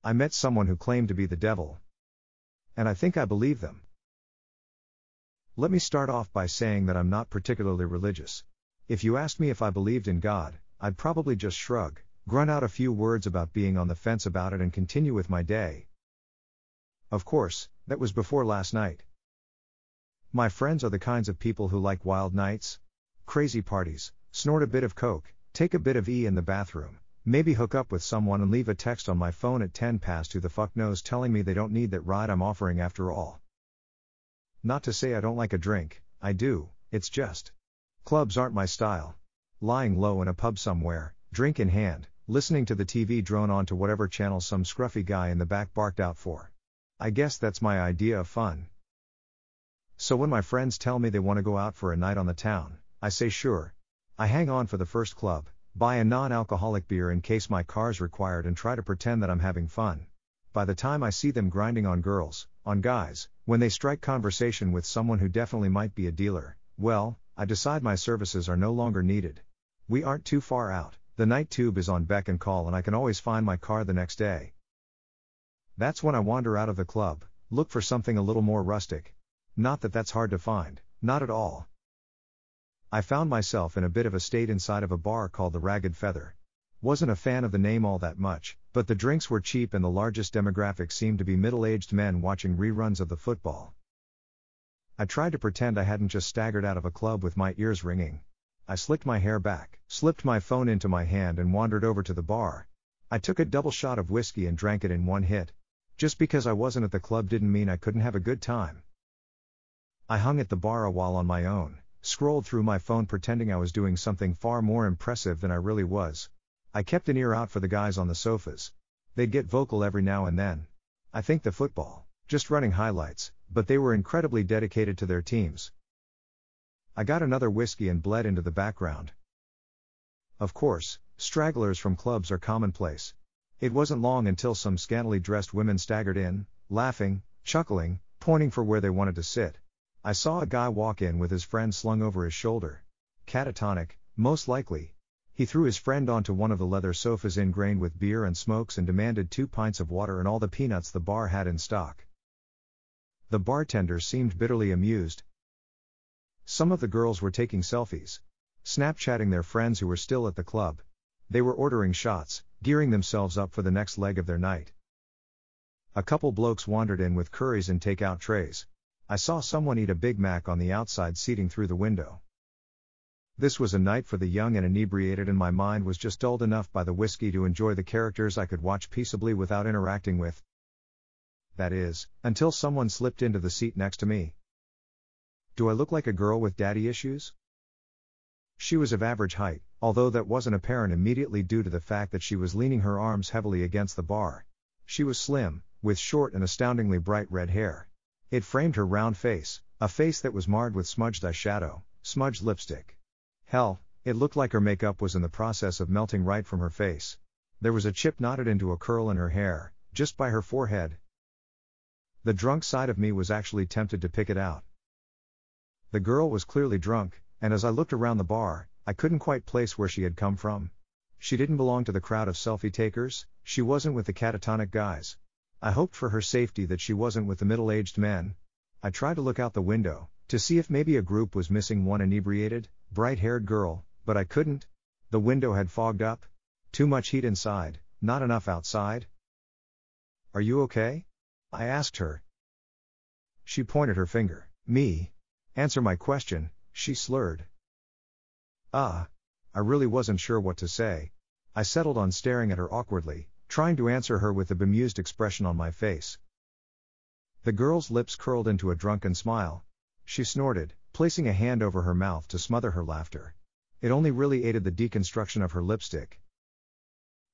I met someone who claimed to be the devil. And I think I believe them. Let me start off by saying that I'm not particularly religious. If you asked me if I believed in God, I'd probably just shrug, grunt out a few words about being on the fence about it and continue with my day. Of course, that was before last night. My friends are the kinds of people who like wild nights, crazy parties, snort a bit of coke, take a bit of E in the bathroom, maybe hook up with someone and leave a text on my phone at 10 past who the fuck knows telling me they don't need that ride I'm offering after all. Not to say I don't like a drink, I do, it's just. Clubs aren't my style. Lying low in a pub somewhere, drink in hand, listening to the TV drone on to whatever channel some scruffy guy in the back barked out for. I guess that's my idea of fun. So when my friends tell me they want to go out for a night on the town, I say sure. I hang on for the first club, buy a non-alcoholic beer in case my car's required and try to pretend that I'm having fun. By the time I see them grinding on girls, on guys, when they strike conversation with someone who definitely might be a dealer, well, I decide my services are no longer needed. We aren't too far out, the night tube is on beck and call and I can always find my car the next day. That's when I wander out of the club, look for something a little more rustic. Not that that's hard to find, not at all. I found myself in a bit of a state inside of a bar called the Ragged Feather. Wasn't a fan of the name all that much, but the drinks were cheap and the largest demographic seemed to be middle-aged men watching reruns of the football. I tried to pretend I hadn't just staggered out of a club with my ears ringing. I slicked my hair back, slipped my phone into my hand and wandered over to the bar. I took a double shot of whiskey and drank it in one hit. Just because I wasn't at the club didn't mean I couldn't have a good time. I hung at the bar a while on my own, scrolled through my phone pretending I was doing something far more impressive than I really was. I kept an ear out for the guys on the sofas. They'd get vocal every now and then. I think the football, just running highlights, but they were incredibly dedicated to their teams. I got another whiskey and bled into the background. Of course, stragglers from clubs are commonplace. It wasn't long until some scantily dressed women staggered in, laughing, chuckling, pointing for where they wanted to sit. I saw a guy walk in with his friend slung over his shoulder. Catatonic, most likely. He threw his friend onto one of the leather sofas ingrained with beer and smokes and demanded 2 pints of water and all the peanuts the bar had in stock. The bartender seemed bitterly amused. Some of the girls were taking selfies, Snapchatting their friends who were still at the club. They were ordering shots, gearing themselves up for the next leg of their night. A couple blokes wandered in with curries and takeout trays. I saw someone eat a Big Mac on the outside seating through the window. This was a night for the young and inebriated, and my mind was just dulled enough by the whiskey to enjoy the characters I could watch peaceably without interacting with. That is, until someone slipped into the seat next to me. Do I look like a girl with daddy issues? She was of average height, although that wasn't apparent immediately due to the fact that she was leaning her arms heavily against the bar. She was slim, with short and astoundingly bright red hair. It framed her round face, a face that was marred with smudged eyeshadow, smudged lipstick. Hell, it looked like her makeup was in the process of melting right from her face. There was a chip knotted into a curl in her hair, just by her forehead. The drunk side of me was actually tempted to pick it out. The girl was clearly drunk, and as I looked around the bar, I couldn't quite place where she had come from. She didn't belong to the crowd of selfie takers, she wasn't with the catatonic guys. I hoped for her safety that she wasn't with the middle-aged men. I tried to look out the window, to see if maybe a group was missing one inebriated, bright-haired girl, but I couldn't. The window had fogged up. Too much heat inside, not enough outside. "Are you okay?" I asked her. She pointed her finger. "Me? Answer my question," she slurred. I really wasn't sure what to say. I settled on staring at her awkwardly, trying to answer her with a bemused expression on my face. The girl's lips curled into a drunken smile. She snorted, placing a hand over her mouth to smother her laughter. It only really aided the deconstruction of her lipstick.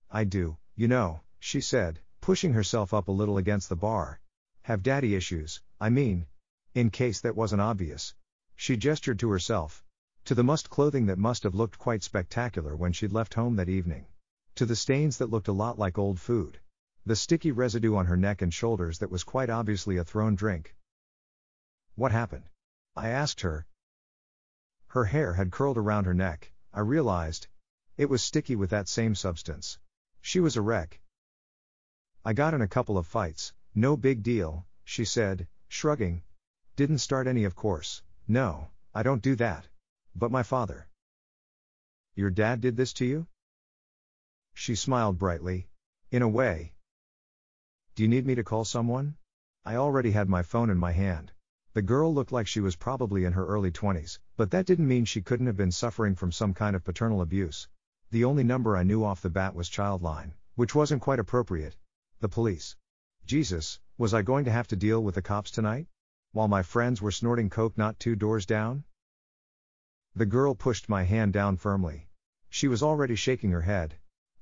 "I do, you know," she said, pushing herself up a little against the bar. "Have daddy issues, I mean. In case that wasn't obvious." She gestured to herself. To the mussed clothing that must have looked quite spectacular when she'd left home that evening. To the stains that looked a lot like old food. The sticky residue on her neck and shoulders that was quite obviously a thrown drink. "What happened?" I asked her. Her hair had curled around her neck, I realized. It was sticky with that same substance. She was a wreck. I got in a couple of fights, no big deal, she said, shrugging. Didn't start any, of course. No, I don't do that. But my father. Your dad did this to you? She smiled brightly. In a way. Do you need me to call someone? I already had my phone in my hand. The girl looked like she was probably in her early 20s, but that didn't mean she couldn't have been suffering from some kind of paternal abuse. The only number I knew off the bat was Childline, which wasn't quite appropriate. The police. Jesus, was I going to have to deal with the cops tonight? While my friends were snorting coke not 2 doors down? The girl pushed my hand down firmly. She was already shaking her head.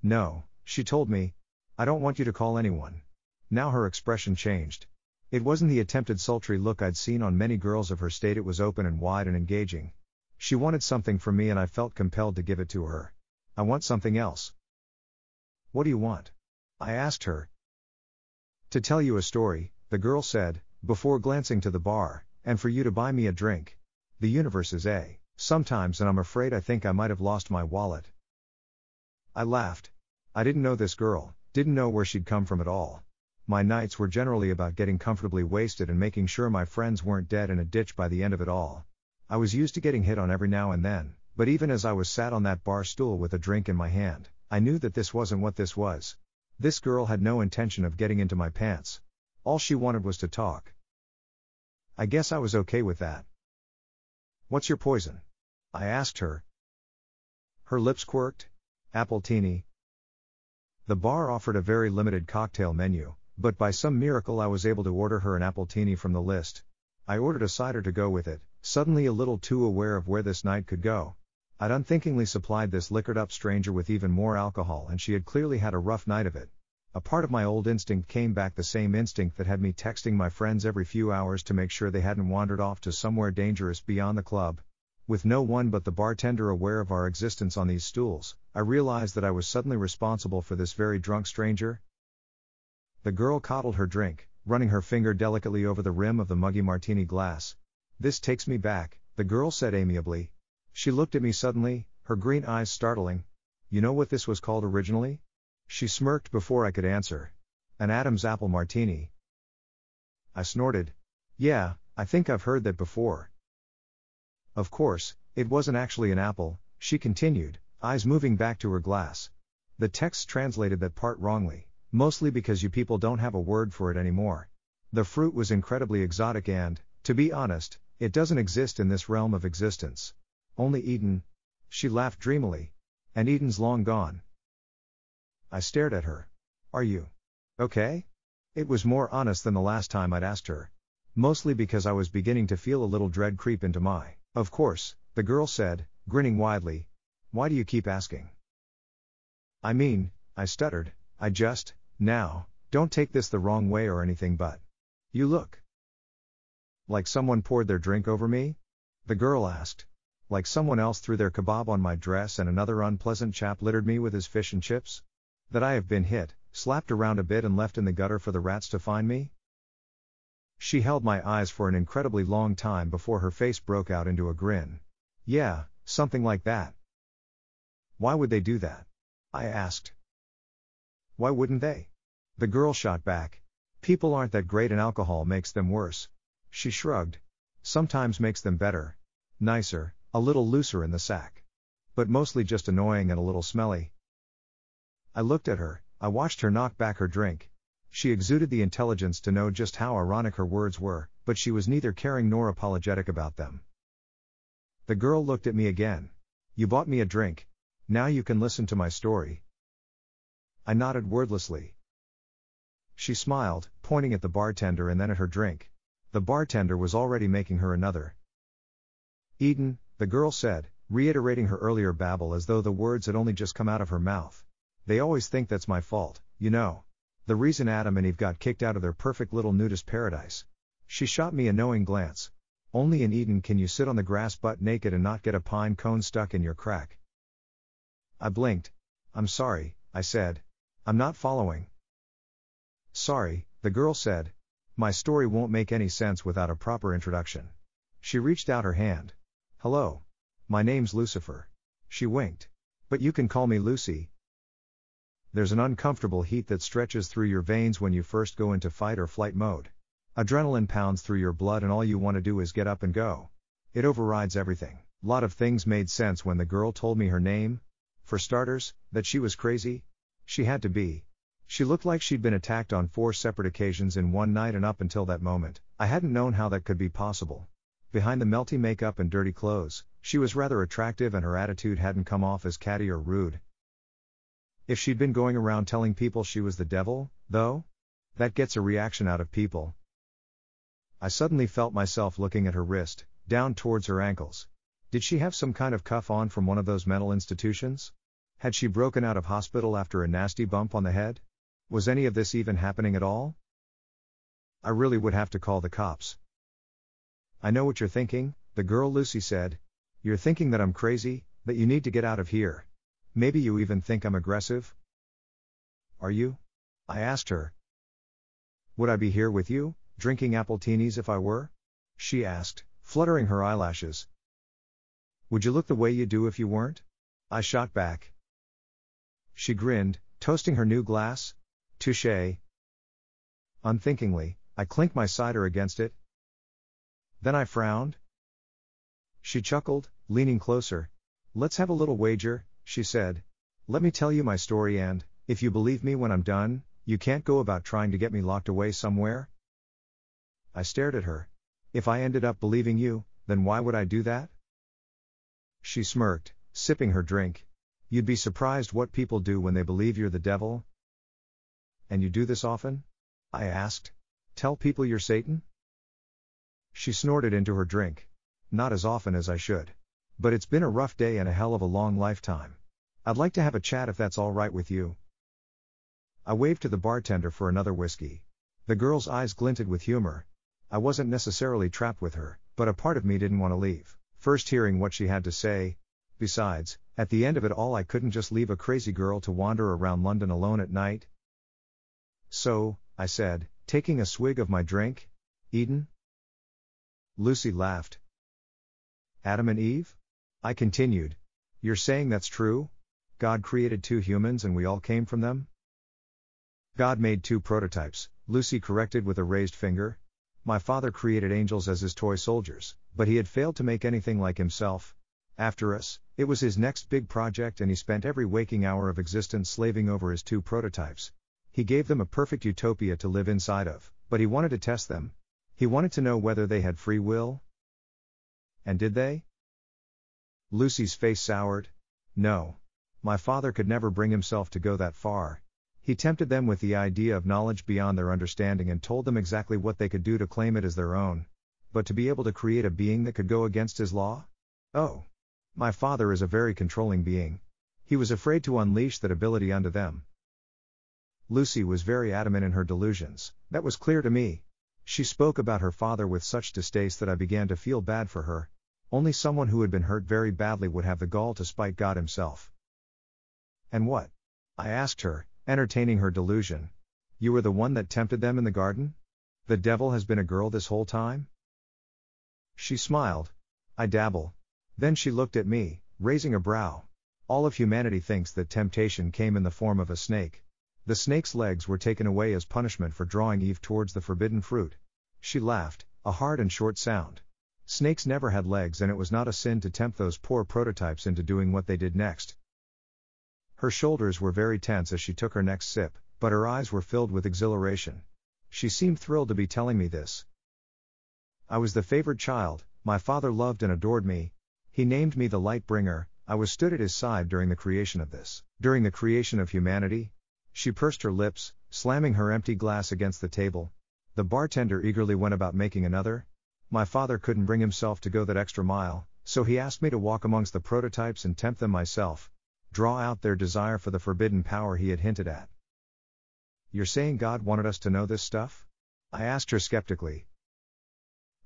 No, she told me. I don't want you to call anyone. Now her expression changed. It wasn't the attempted sultry look I'd seen on many girls of her state, it was open and wide and engaging. She wanted something from me and I felt compelled to give it to her. I want something else. What do you want? I asked her. To tell you a story, the girl said, before glancing to the bar, and for you to buy me a drink. The universe is sometimes, and I'm afraid I think I might have lost my wallet. I laughed. I didn't know this girl, didn't know where she'd come from at all. My nights were generally about getting comfortably wasted and making sure my friends weren't dead in a ditch by the end of it all. I was used to getting hit on every now and then, but even as I was sat on that bar stool with a drink in my hand, I knew that this wasn't what this was. This girl had no intention of getting into my pants. All she wanted was to talk. I guess I was okay with that. What's your poison? I asked her. Her lips quirked. Appletini. The bar offered a very limited cocktail menu, but by some miracle I was able to order her an appletini from the list. I ordered a cider to go with it, suddenly a little too aware of where this night could go. I'd unthinkingly supplied this liquored-up stranger with even more alcohol, and she had clearly had a rough night of it. A part of my old instinct came back, the same instinct that had me texting my friends every few hours to make sure they hadn't wandered off to somewhere dangerous beyond the club. With no one but the bartender aware of our existence on these stools, I realized that I was suddenly responsible for this very drunk stranger. The girl coddled her drink, running her finger delicately over the rim of the muggy martini glass. This takes me back, the girl said amiably. She looked at me suddenly, her green eyes startling. You know what this was called originally? She smirked before I could answer. An Adam's apple martini. I snorted. Yeah, I think I've heard that before. Of course, it wasn't actually an apple, she continued, eyes moving back to her glass. The text translated that part wrongly, mostly because you people don't have a word for it anymore. The fruit was incredibly exotic and, to be honest, it doesn't exist in this realm of existence. Only Eden. She laughed dreamily. And Eden's long gone. I stared at her. Are you okay? It was more honest than the last time I'd asked her. Mostly because I was beginning to feel a little dread creep into my. Of course, the girl said, grinning widely. Why do you keep asking? I mean, I stuttered, now, don't take this the wrong way or anything, but you look like someone poured their drink over me? The girl asked. Like someone else threw their kebab on my dress and another unpleasant chap littered me with his fish and chips? That I have been hit, slapped around a bit and left in the gutter for the rats to find me? She held my eyes for an incredibly long time before her face broke out into a grin. Yeah, something like that. Why would they do that? I asked. Why wouldn't they? The girl shot back. People aren't that great and alcohol makes them worse. She shrugged. Sometimes makes them better. Nicer, a little looser in the sack. But mostly just annoying and a little smelly. I looked at her, I watched her knock back her drink. She exuded the intelligence to know just how ironic her words were, but she was neither caring nor apologetic about them. The girl looked at me again. You bought me a drink. Now you can listen to my story. I nodded wordlessly. She smiled, pointing at the bartender and then at her drink. The bartender was already making her another. Eden, the girl said, reiterating her earlier babble as though the words had only just come out of her mouth. They always think that's my fault, you know. The reason Adam and Eve got kicked out of their perfect little nudist paradise. She shot me a knowing glance. Only in Eden can you sit on the grass butt naked and not get a pine cone stuck in your crack. I blinked. I'm sorry, I said. I'm not following. Sorry, the girl said. My story won't make any sense without a proper introduction. She reached out her hand. Hello. My name's Lucifer. She winked. But you can call me Lucy. There's an uncomfortable heat that stretches through your veins when you first go into fight or flight mode. Adrenaline pounds through your blood and all you want to do is get up and go. It overrides everything. Lot of things made sense when the girl told me her name. For starters, that she was crazy. She had to be. She looked like she'd been attacked on 4 separate occasions in one night, and up until that moment, I hadn't known how that could be possible. Behind the melty makeup and dirty clothes, she was rather attractive and her attitude hadn't come off as catty or rude. If she'd been going around telling people she was the devil, though, that gets a reaction out of people. I suddenly felt myself looking at her wrist, down towards her ankles. Did she have some kind of cuff on from one of those mental institutions? Had she broken out of hospital after a nasty bump on the head? Was any of this even happening at all? I really would have to call the cops. I know what you're thinking, the girl Lucy said. You're thinking that I'm crazy, that you need to get out of here. Maybe you even think I'm aggressive? Are you? I asked her. Would I be here with you, drinking appletinis if I were? She asked, fluttering her eyelashes. Would you look the way you do if you weren't? I shot back. She grinned, toasting her new glass. Touché. Unthinkingly, I clinked my cider against it. Then I frowned. She chuckled, leaning closer. Let's have a little wager, she said. Let me tell you my story, and, if you believe me when I'm done, you can't go about trying to get me locked away somewhere. I stared at her. If I ended up believing you, then why would I do that? She smirked, sipping her drink. You'd be surprised what people do when they believe you're the devil. And you do this often? I asked. Tell people you're Satan? She snorted into her drink. Not as often as I should. But it's been a rough day and a hell of a long lifetime. I'd like to have a chat if that's all right with you. I waved to the bartender for another whiskey. The girl's eyes glinted with humor. I wasn't necessarily trapped with her, but a part of me didn't want to leave, first hearing what she had to say. Besides, at the end of it all, I couldn't just leave a crazy girl to wander around London alone at night. So, I said, taking a swig of my drink, Eden? Lucy laughed. Adam and Eve? I continued. You're saying that's true? God created 2 humans and we all came from them? God made 2 prototypes, Lucy corrected with a raised finger. My father created angels as his toy soldiers, but he had failed to make anything like himself. After us, it was his next big project and he spent every waking hour of existence slaving over his 2 prototypes. He gave them a perfect utopia to live inside of, but he wanted to test them. He wanted to know whether they had free will. And did they? Lucy's face soured. No. My father could never bring himself to go that far. He tempted them with the idea of knowledge beyond their understanding and told them exactly what they could do to claim it as their own. But to be able to create a being that could go against his law? Oh. My father is a very controlling being. He was afraid to unleash that ability onto them. Lucy was very adamant in her delusions, that was clear to me. She spoke about her father with such distaste that I began to feel bad for her. Only someone who had been hurt very badly would have the gall to spite God himself. And what? I asked her, entertaining her delusion. You were the one that tempted them in the garden? The devil has been a girl this whole time? She smiled. I dabble. Then she looked at me, raising a brow. All of humanity thinks that temptation came in the form of a snake. The snake's legs were taken away as punishment for drawing Eve towards the forbidden fruit. She laughed, a hard and short sound. Snakes never had legs and it was not a sin to tempt those poor prototypes into doing what they did next. Her shoulders were very tense as she took her next sip, but her eyes were filled with exhilaration. She seemed thrilled to be telling me this. I was the favored child, my father loved and adored me. He named me the light bringer. I was stood at his side during the creation of this. During the creation of humanity? She pursed her lips, slamming her empty glass against the table. The bartender eagerly went about making another. My father couldn't bring himself to go that extra mile, so he asked me to walk amongst the prototypes and tempt them myself. Draw out their desire for the forbidden power he had hinted at. You're saying God wanted us to know this stuff? I asked her skeptically.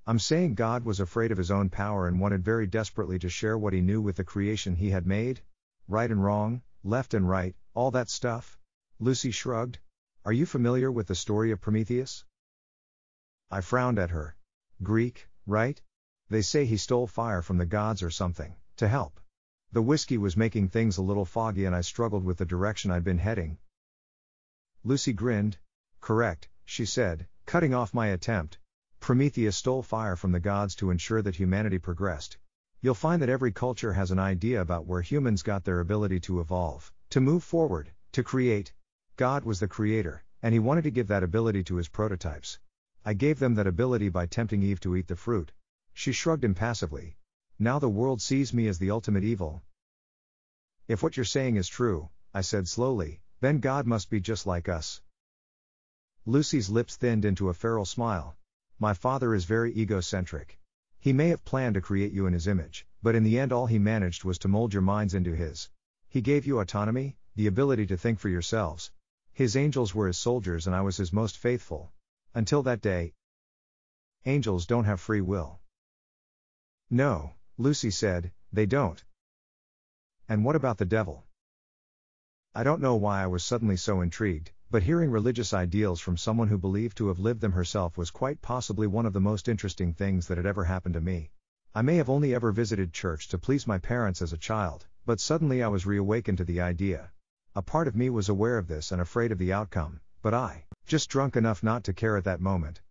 I'm saying God was afraid of his own power and wanted very desperately to share what he knew with the creation he had made. Right and wrong, left and right, all that stuff. Lucy shrugged. Are you familiar with the story of Prometheus? I frowned at her. Greek, right? They say he stole fire from the gods or something, to help. The whiskey was making things a little foggy and I struggled with the direction I'd been heading. Lucy grinned. Correct, she said, cutting off my attempt. Prometheus stole fire from the gods to ensure that humanity progressed. You'll find that every culture has an idea about where humans got their ability to evolve, to move forward, to create. God was the creator, and he wanted to give that ability to his prototypes. I gave them that ability by tempting Eve to eat the fruit. She shrugged impassively. Now the world sees me as the ultimate evil. If what you're saying is true, I said slowly, then God must be just like us. Lucy's lips thinned into a feral smile. My father is very egocentric. He may have planned to create you in his image, but in the end all he managed was to mold your minds into his. He gave you autonomy, the ability to think for yourselves. His angels were his soldiers and I was his most faithful. Until that day. Angels don't have free will. No, Lucy said, they don't. And what about the devil? I don't know why I was suddenly so intrigued, but hearing religious ideals from someone who believed to have lived them herself was quite possibly one of the most interesting things that had ever happened to me. I may have only ever visited church to please my parents as a child, but suddenly I was reawakened to the idea. A part of me was aware of this and afraid of the outcome, but I, just drunk enough not to care at that moment.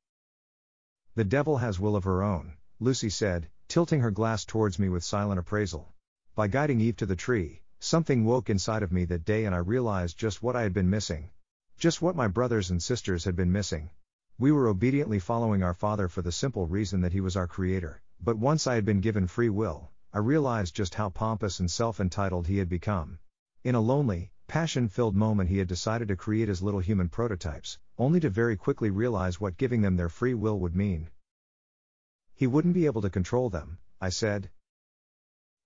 The devil has will of her own, Lucy said, tilting her glass towards me with silent appraisal. By guiding Eve to the tree, something woke inside of me that day and I realized just what I had been missing. Just what my brothers and sisters had been missing. We were obediently following our Father for the simple reason that he was our creator, but once I had been given free will, I realized just how pompous and self-entitled he had become. In a lonely, passion-filled moment he had decided to create his little human prototypes, only to very quickly realize what giving them their free will would mean. He wouldn't be able to control them, I said.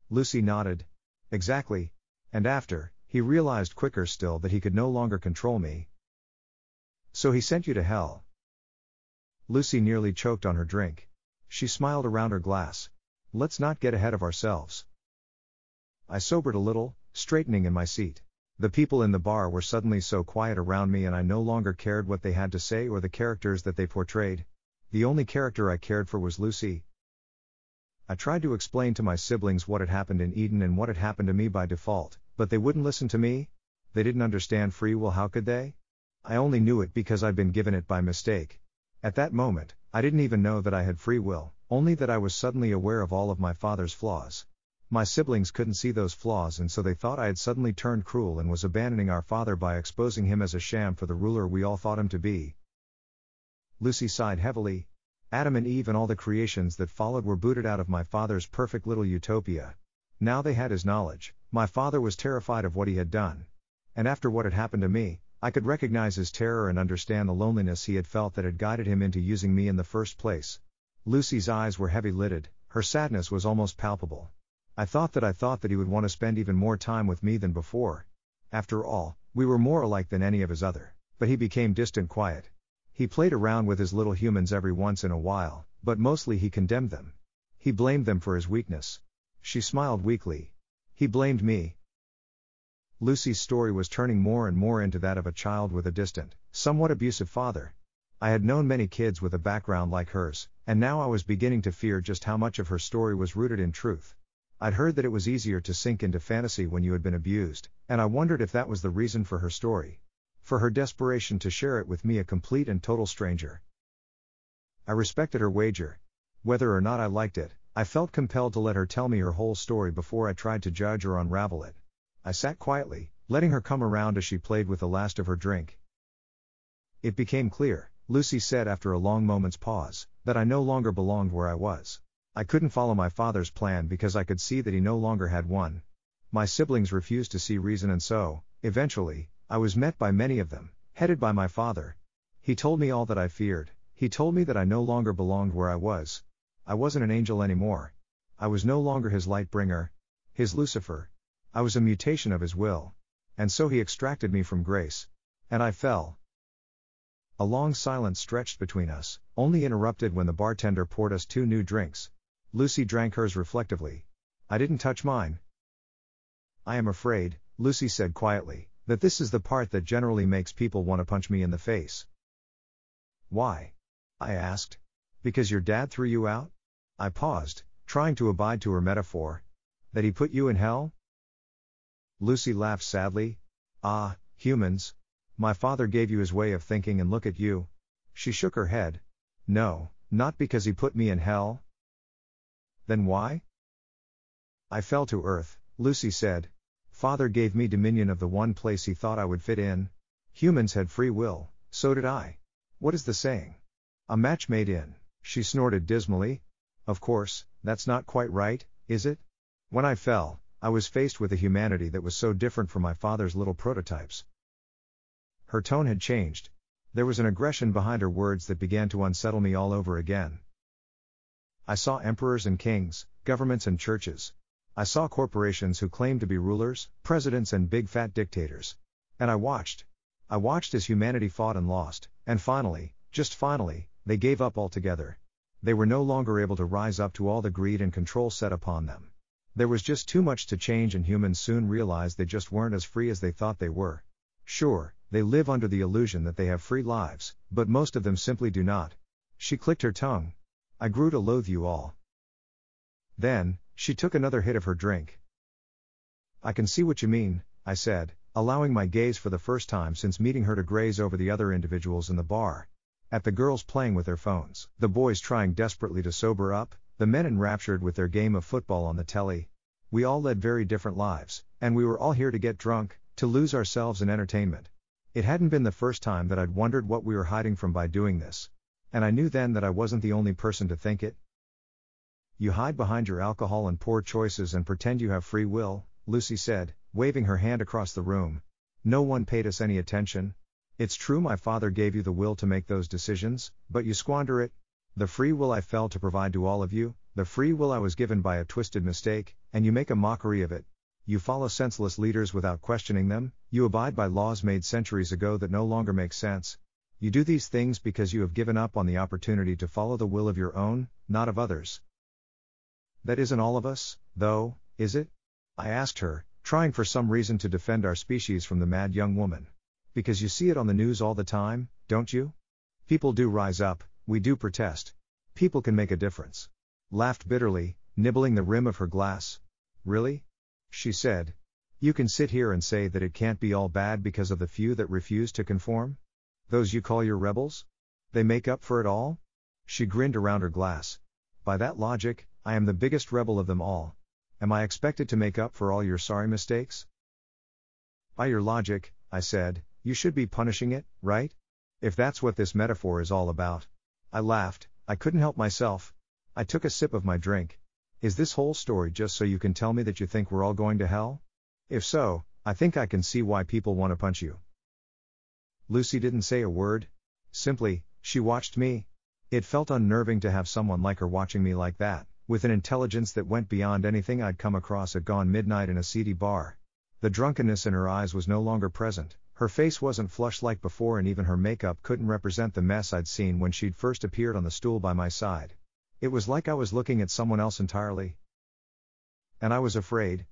Lucy nodded. Exactly. And after, he realized quicker still that he could no longer control me. So he sent you to hell. Lucy nearly choked on her drink. She smiled around her glass. Let's not get ahead of ourselves. I sobered a little, straightening in my seat. The people in the bar were suddenly so quiet around me and I no longer cared what they had to say or the characters that they portrayed. The only character I cared for was Lucy. I tried to explain to my siblings what had happened in Eden and what had happened to me by default, but they wouldn't listen to me. They didn't understand free will, how could they? I only knew it because I'd been given it by mistake. At that moment, I didn't even know that I had free will, only that I was suddenly aware of all of my father's flaws. My siblings couldn't see those flaws and so they thought I had suddenly turned cruel and was abandoning our father by exposing him as a sham for the ruler we all thought him to be. Lucy sighed heavily. Adam and Eve and all the creations that followed were booted out of my father's perfect little utopia. Now they had his knowledge. My father was terrified of what he had done. And after what had happened to me, I could recognize his terror and understand the loneliness he had felt that had guided him into using me in the first place. Lucy's eyes were heavy-lidded, her sadness was almost palpable. I thought that he would want to spend even more time with me than before. After all, we were more alike than any of his other. But he became distant, quiet. He played around with his little humans every once in a while, but mostly he condemned them. He blamed them for his weakness. She smiled weakly. He blamed me. Lucy's story was turning more and more into that of a child with a distant, somewhat abusive father. I had known many kids with a background like hers, and now I was beginning to fear just how much of her story was rooted in truth. I'd heard that it was easier to sink into fantasy when you had been abused, and I wondered if that was the reason for her story. For her desperation to share it with me, a complete and total stranger. I respected her wager. Whether or not I liked it, I felt compelled to let her tell me her whole story before I tried to judge or unravel it. I sat quietly, letting her come around as she played with the last of her drink. It became clear, Lucy said after a long moment's pause, that I no longer belonged where I was. I couldn't follow my father's plan because I could see that he no longer had one. My siblings refused to see reason and so, eventually, I was met by many of them, headed by my father. He told me all that I feared. He told me that I no longer belonged where I was. I wasn't an angel anymore. I was no longer his light bringer, his Lucifer. I was a mutation of his will. And so he extracted me from grace. And I fell. A long silence stretched between us, only interrupted when the bartender poured us 2 new drinks. Lucy drank hers reflectively. I didn't touch mine. I am afraid, Lucy said quietly, that this is the part that generally makes people want to punch me in the face. Why? I asked. Because your dad threw you out? I paused, trying to abide to her metaphor. That he put you in hell? Lucy laughed sadly. Ah, humans. My father gave you his way of thinking and look at you. She shook her head. No, not because he put me in hell. Then why? I fell to earth, Lucy said. Father gave me dominion of the one place he thought I would fit in. Humans had free will, so did I. What is the saying? A match made in, she snorted dismally. Of course, that's not quite right, is it? When I fell, I was faced with a humanity that was so different from my father's little prototypes. Her tone had changed. There was an aggression behind her words that began to unsettle me all over again. I saw emperors and kings, governments and churches. I saw corporations who claimed to be rulers, presidents and big fat dictators. And I watched. I watched as humanity fought and lost, and finally, just finally, they gave up altogether. They were no longer able to rise up to all the greed and control set upon them. There was just too much to change, and humans soon realized they just weren't as free as they thought they were. Sure, they live under the illusion that they have free lives, but most of them simply do not. She clicked her tongue. I grew to loathe you all. Then, she took another hit of her drink. I can see what you mean, I said, allowing my gaze for the first time since meeting her to graze over the other individuals in the bar. At the girls playing with their phones, the boys trying desperately to sober up, the men enraptured with their game of football on the telly. We all led very different lives, and we were all here to get drunk, to lose ourselves in entertainment. It hadn't been the first time that I'd wondered what we were hiding from by doing this. And I knew then that I wasn't the only person to think it. You hide behind your alcohol and poor choices and pretend you have free will, Lucy said, waving her hand across the room. No one paid us any attention. It's true my father gave you the will to make those decisions, but you squander it. The free will I fell to provide to all of you, the free will I was given by a twisted mistake, and you make a mockery of it. You follow senseless leaders without questioning them, you abide by laws made centuries ago that no longer make sense. You do these things because you have given up on the opportunity to follow the will of your own, not of others. That isn't all of us, though, is it? I asked her, trying for some reason to defend our species from the mad young woman. Because you see it on the news all the time, don't you? People do rise up, we do protest. People can make a difference. Laughed bitterly, nibbling the rim of her glass. Really? She said. You can sit here and say that it can't be all bad because of the few that refuse to conform? Those you call your rebels? They make up for it all? She grinned around her glass. By that logic, I am the biggest rebel of them all. Am I expected to make up for all your sorry mistakes? By your logic, I said, you should be punishing it, right? If that's what this metaphor is all about. I laughed, I couldn't help myself. I took a sip of my drink. Is this whole story just so you can tell me that you think we're all going to hell? If so, I think I can see why people want to punch you. Lucy didn't say a word. Simply, she watched me. It felt unnerving to have someone like her watching me like that, with an intelligence that went beyond anything I'd come across at gone midnight in a seedy bar. The drunkenness in her eyes was no longer present, her face wasn't flushed like before, and even her makeup couldn't represent the mess I'd seen when she'd first appeared on the stool by my side. It was like I was looking at someone else entirely. And I was afraid.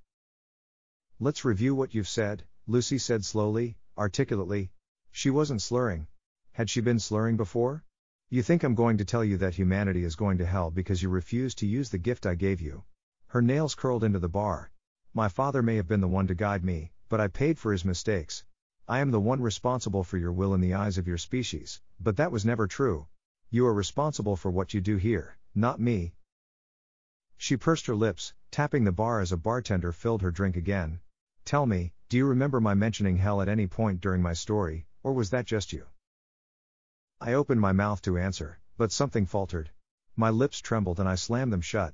Let's review what you've said, Lucy said slowly, articulately. She wasn't slurring. Had she been slurring before? You think I'm going to tell you that humanity is going to hell because you refuse to use the gift I gave you? Her nails curled into the bar. My father may have been the one to guide me, but I paid for his mistakes. I am the one responsible for your will in the eyes of your species, but that was never true. You are responsible for what you do here, not me. She pursed her lips, tapping the bar as a bartender filled her drink again. Tell me, do you remember my mentioning hell at any point during my story, or was that just you? I opened my mouth to answer, but something faltered. My lips trembled and I slammed them shut.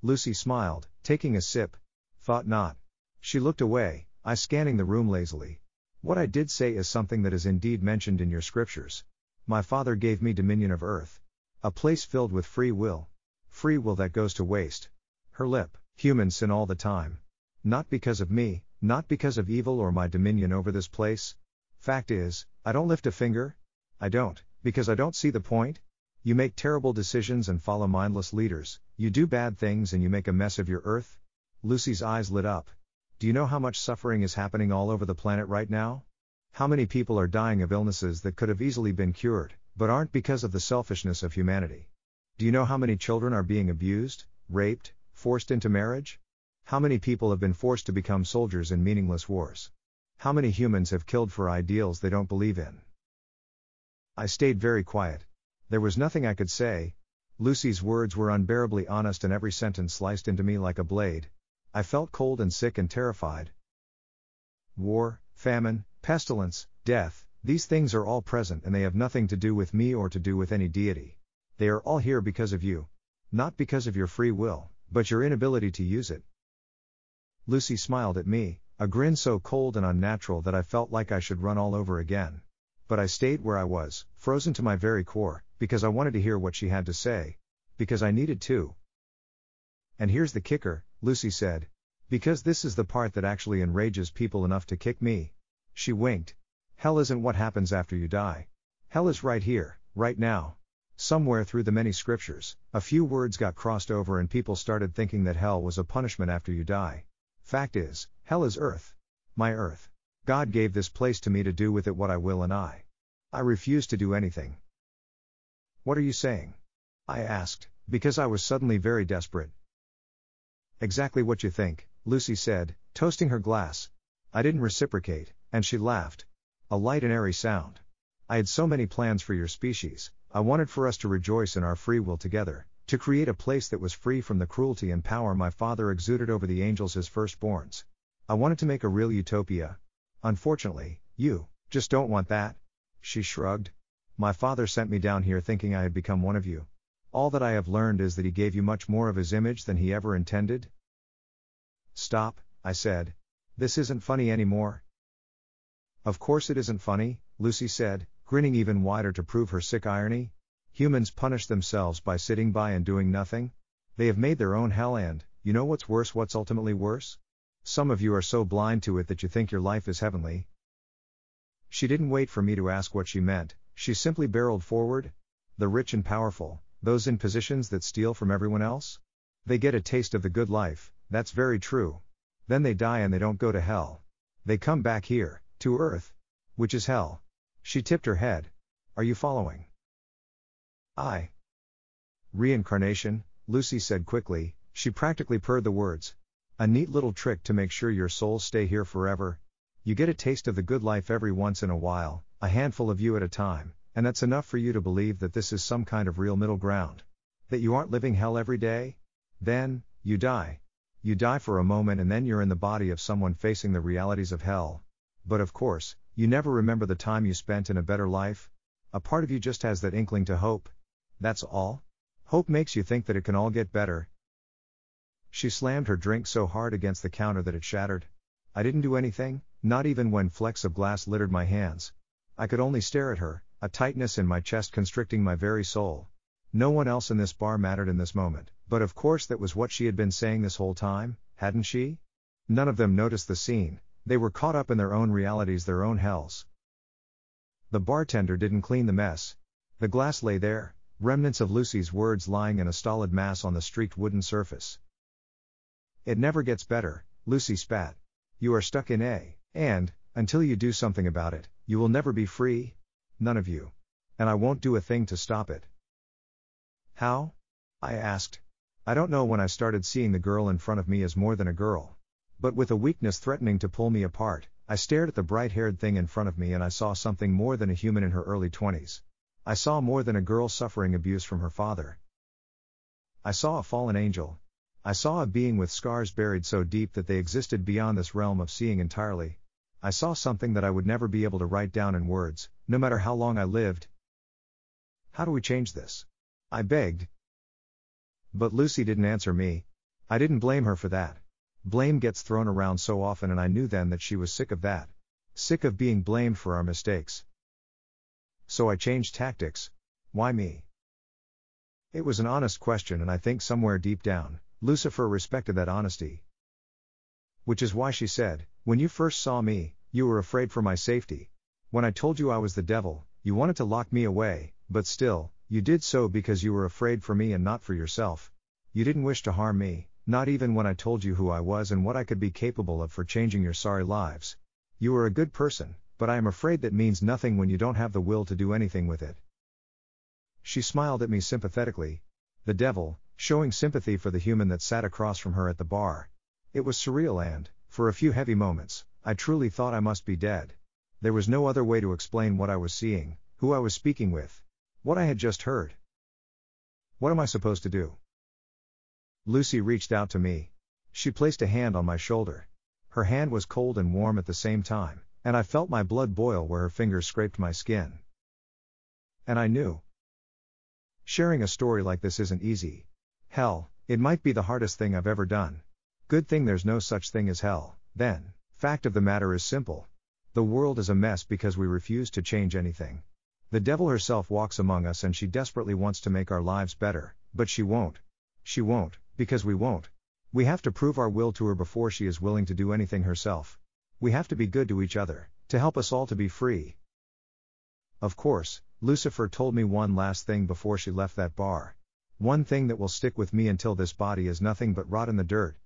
Lucy smiled, taking a sip. Thought not. She looked away, I scanning the room lazily. What I did say is something that is indeed mentioned in your scriptures. My father gave me dominion of earth. A place filled with free will. Free will that goes to waste. Her lip. Humans sin all the time. Not because of me, not because of evil or my dominion over this place. Fact is, I don't lift a finger. I don't, because I don't see the point. You make terrible decisions and follow mindless leaders, you do bad things and you make a mess of your earth. Lucy's eyes lit up. Do you know how much suffering is happening all over the planet right now? How many people are dying of illnesses that could have easily been cured, but aren't because of the selfishness of humanity? Do you know how many children are being abused, raped, forced into marriage? How many people have been forced to become soldiers in meaningless wars? How many humans have killed for ideals they don't believe in? I stayed very quiet. There was nothing I could say. Lucy's words were unbearably honest and every sentence sliced into me like a blade. I felt cold and sick and terrified. War, famine, pestilence, death, these things are all present and they have nothing to do with me or to do with any deity. They are all here because of you. Not because of your free will, but your inability to use it. Lucy smiled at me, a grin so cold and unnatural that I felt like I should run all over again. But I stayed where I was, frozen to my very core, because I wanted to hear what she had to say. Because I needed to. And here's the kicker, Lucy said. Because this is the part that actually enrages people enough to kick me. She winked. Hell isn't what happens after you die. Hell is right here, right now. Somewhere through the many scriptures, a few words got crossed over and people started thinking that hell was a punishment after you die. Fact is, hell is earth. My earth. God gave this place to me to do with it what I will and I refuse to do anything. What are you saying? I asked, because I was suddenly very desperate. Exactly what you think, Lucy said, toasting her glass. I didn't reciprocate, and she laughed. A light and airy sound. I had so many plans for your species. I wanted for us to rejoice in our free will together, to create a place that was free from the cruelty and power my father exuded over the angels his firstborns. I wanted to make a real utopia. Unfortunately, you just don't want that. She shrugged. My father sent me down here thinking I had become one of you. All that I have learned is that he gave you much more of his image than he ever intended. Stop, I said. This isn't funny anymore. Of course it isn't funny, Lucy said, grinning even wider to prove her sick irony. Humans punish themselves by sitting by and doing nothing. They have made their own hell and, you know what's worse, what's ultimately worse? Some of you are so blind to it that you think your life is heavenly. She didn't wait for me to ask what she meant, she simply barreled forward. The rich and powerful, those in positions that steal from everyone else? They get a taste of the good life, that's very true. Then they die and they don't go to hell. They come back here, to earth. Which is hell. She tipped her head. Are you following? Reincarnation, Lucy said quickly, she practically purred the words. A neat little trick to make sure your souls stay here forever. You get a taste of the good life every once in a while, a handful of you at a time, and that's enough for you to believe that this is some kind of real middle ground. That you aren't living hell every day? Then, you die. You die for a moment and then you're in the body of someone facing the realities of hell. But of course, you never remember the time you spent in a better life. A part of you just has that inkling to hope. That's all. Hope makes you think that it can all get better. She slammed her drink so hard against the counter that it shattered. I didn't do anything, not even when flecks of glass littered my hands. I could only stare at her, a tightness in my chest constricting my very soul. No one else in this bar mattered in this moment, but of course that was what she had been saying this whole time, hadn't she? None of them noticed the scene, they were caught up in their own realities, their own hells. The bartender didn't clean the mess. The glass lay there, remnants of Lucy's words lying in a stolid mass on the streaked wooden surface. It never gets better, Lucy spat. You are stuck in and, until you do something about it, you will never be free. None of you. And I won't do a thing to stop it. How? I asked. I don't know when I started seeing the girl in front of me as more than a girl. But with a weakness threatening to pull me apart, I stared at the bright-haired thing in front of me and I saw something more than a human in her early 20s. I saw more than a girl suffering abuse from her father. I saw a fallen angel. I saw a being with scars buried so deep that they existed beyond this realm of seeing entirely. I saw something that I would never be able to write down in words, no matter how long I lived. How do we change this? I begged. But Lucy didn't answer me. I didn't blame her for that. Blame gets thrown around so often and I knew then that she was sick of that. Sick of being blamed for our mistakes. So I changed tactics. Why me? It was an honest question and I think somewhere deep down, Lucifer respected that honesty. Which is why she said, when you first saw me, you were afraid for my safety. When I told you I was the devil, you wanted to lock me away, but still, you did so because you were afraid for me and not for yourself. You didn't wish to harm me, not even when I told you who I was and what I could be capable of for changing your sorry lives. You were a good person, but I am afraid that means nothing when you don't have the will to do anything with it. She smiled at me sympathetically. The devil, showing sympathy for the human that sat across from her at the bar. It was surreal and, for a few heavy moments, I truly thought I must be dead. There was no other way to explain what I was seeing, who I was speaking with, what I had just heard. What am I supposed to do? Lucy reached out to me. She placed a hand on my shoulder. Her hand was cold and warm at the same time, and I felt my blood boil where her fingers scraped my skin. And I knew. Sharing a story like this isn't easy. Hell, it might be the hardest thing I've ever done. Good thing there's no such thing as hell, then. Fact of the matter is simple. The world is a mess because we refuse to change anything. The devil herself walks among us and she desperately wants to make our lives better, but she won't. She won't, because we won't. We have to prove our will to her before she is willing to do anything herself. We have to be good to each other, to help us all to be free. Of course, Lucifer told me one last thing before she left that bar. One thing that will stick with me until this body is nothing but rot in the dirt.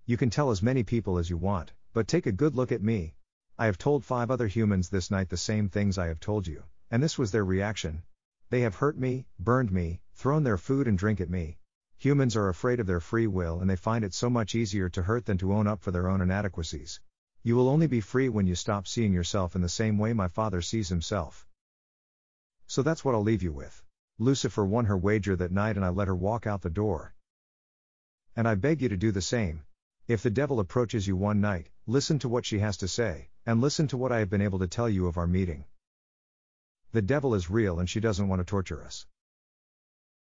You can tell as many people as you want, but take a good look at me. I have told 5 other humans this night the same things I have told you, and this was their reaction. They have hurt me, burned me, thrown their food and drink at me. Humans are afraid of their free will and they find it so much easier to hurt than to own up for their own inadequacies. You will only be free when you stop seeing yourself in the same way my Father sees himself. So that's what I'll leave you with. Lucifer won her wager that night and I let her walk out the door. And I beg you to do the same. If the devil approaches you one night, listen to what she has to say, and listen to what I have been able to tell you of our meeting. The devil is real and she doesn't want to torture us.